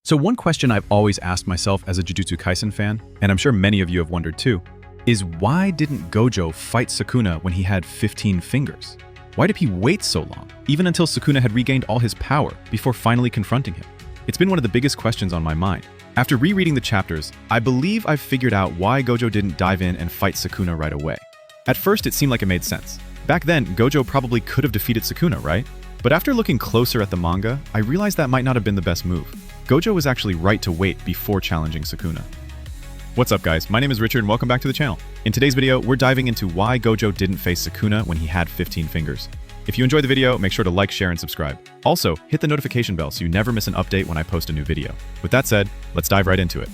So one question I've always asked myself as a Jujutsu Kaisen fan, and I'm sure many of you have wondered too, is why didn't Gojo fight Sukuna when he had 15 fingers? Why did he wait so long, even until Sukuna had regained all his power, before finally confronting him? It's been one of the biggest questions on my mind. After rereading the chapters, I believe I've figured out why Gojo didn't dive in and fight Sukuna right away. At first, it seemed like it made sense. Back then, Gojo probably could have defeated Sukuna, right? But after looking closer at the manga, I realized that might not have been the best move. Gojo was actually right to wait before challenging Sukuna. What's up guys, my name is Richard and welcome back to the channel. In today's video, we're diving into why Gojo didn't face Sukuna when he had 15 fingers. If you enjoyed the video, make sure to like, share, and subscribe. Also, hit the notification bell so you never miss an update when I post a new video. With that said, let's dive right into it.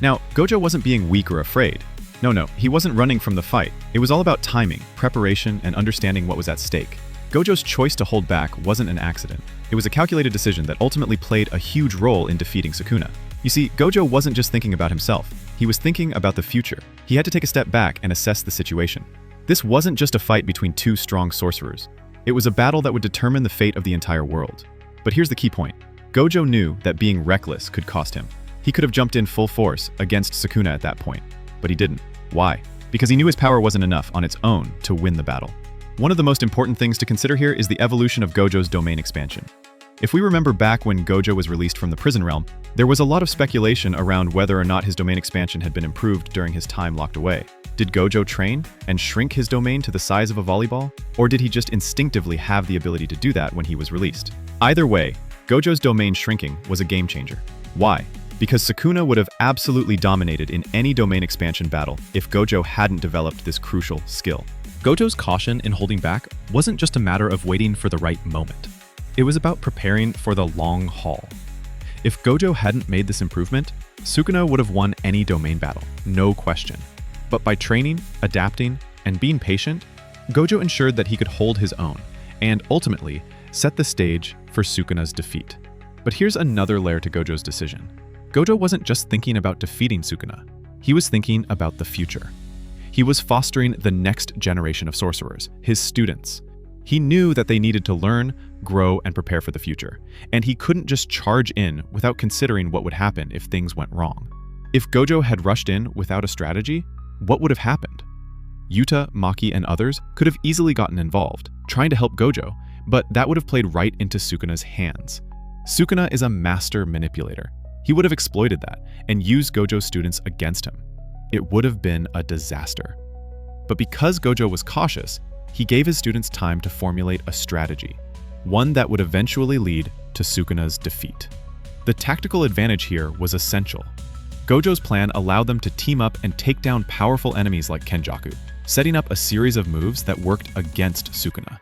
Now, Gojo wasn't being weak or afraid. No, he wasn't running from the fight. It was all about timing, preparation, and understanding what was at stake. Gojo's choice to hold back wasn't an accident. It was a calculated decision that ultimately played a huge role in defeating Sukuna. You see, Gojo wasn't just thinking about himself. He was thinking about the future. He had to take a step back and assess the situation. This wasn't just a fight between two strong sorcerers. It was a battle that would determine the fate of the entire world. But here's the key point. Gojo knew that being reckless could cost him. He could have jumped in full force against Sukuna at that point, but he didn't. Why? Because he knew his power wasn't enough on its own to win the battle. One of the most important things to consider here is the evolution of Gojo's domain expansion. If we remember back when Gojo was released from the prison realm, there was a lot of speculation around whether or not his domain expansion had been improved during his time locked away. Did Gojo train and shrink his domain to the size of a volleyball? Or did he just instinctively have the ability to do that when he was released? Either way, Gojo's domain shrinking was a game changer. Why? Because Sukuna would have absolutely dominated in any domain expansion battle if Gojo hadn't developed this crucial skill. Gojo's caution in holding back wasn't just a matter of waiting for the right moment. It was about preparing for the long haul. If Gojo hadn't made this improvement, Sukuna would have won any domain battle, no question. But by training, adapting, and being patient, Gojo ensured that he could hold his own, and ultimately set the stage for Sukuna's defeat. But here's another layer to Gojo's decision. Gojo wasn't just thinking about defeating Sukuna, he was thinking about the future. He was fostering the next generation of sorcerers, his students. He knew that they needed to learn, grow, and prepare for the future, and he couldn't just charge in without considering what would happen if things went wrong. If Gojo had rushed in without a strategy, what would have happened? Yuta, Maki, and others could have easily gotten involved, trying to help Gojo, but that would have played right into Sukuna's hands. Sukuna is a master manipulator. He would have exploited that and used Gojo's students against him. It would have been a disaster. But because Gojo was cautious, he gave his students time to formulate a strategy, one that would eventually lead to Sukuna's defeat. The tactical advantage here was essential. Gojo's plan allowed them to team up and take down powerful enemies like Kenjaku, setting up a series of moves that worked against Sukuna.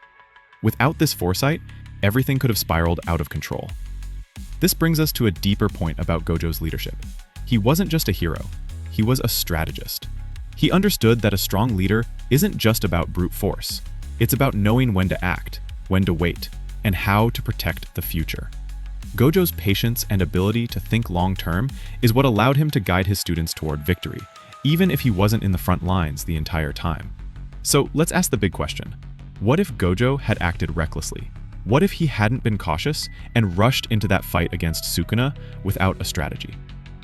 Without this foresight, everything could have spiraled out of control. This brings us to a deeper point about Gojo's leadership. He wasn't just a hero. He was a strategist. He understood that a strong leader isn't just about brute force. It's about knowing when to act, when to wait, and how to protect the future. Gojo's patience and ability to think long-term is what allowed him to guide his students toward victory, even if he wasn't in the front lines the entire time. So let's ask the big question. What if Gojo had acted recklessly? What if he hadn't been cautious and rushed into that fight against Sukuna without a strategy?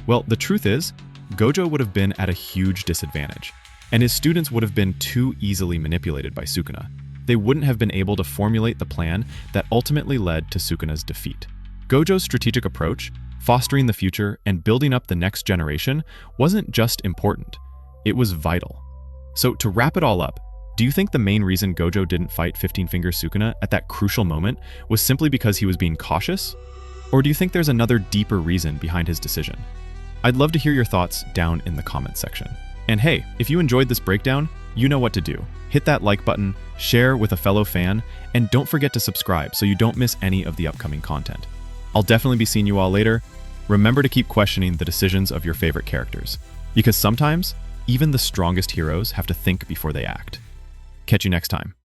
Well, the truth is, Gojo would have been at a huge disadvantage, and his students would have been too easily manipulated by Sukuna. They wouldn't have been able to formulate the plan that ultimately led to Sukuna's defeat. Gojo's strategic approach, fostering the future and building up the next generation, wasn't just important, it was vital. So to wrap it all up, do you think the main reason Gojo didn't fight 15-finger Sukuna at that crucial moment was simply because he was being cautious? Or do you think there's another deeper reason behind his decision? I'd love to hear your thoughts down in the comments section. And hey, if you enjoyed this breakdown, you know what to do. Hit that like button, share with a fellow fan, and don't forget to subscribe so you don't miss any of the upcoming content. I'll definitely be seeing you all later. Remember to keep questioning the decisions of your favorite characters, because sometimes even the strongest heroes have to think before they act. Catch you next time.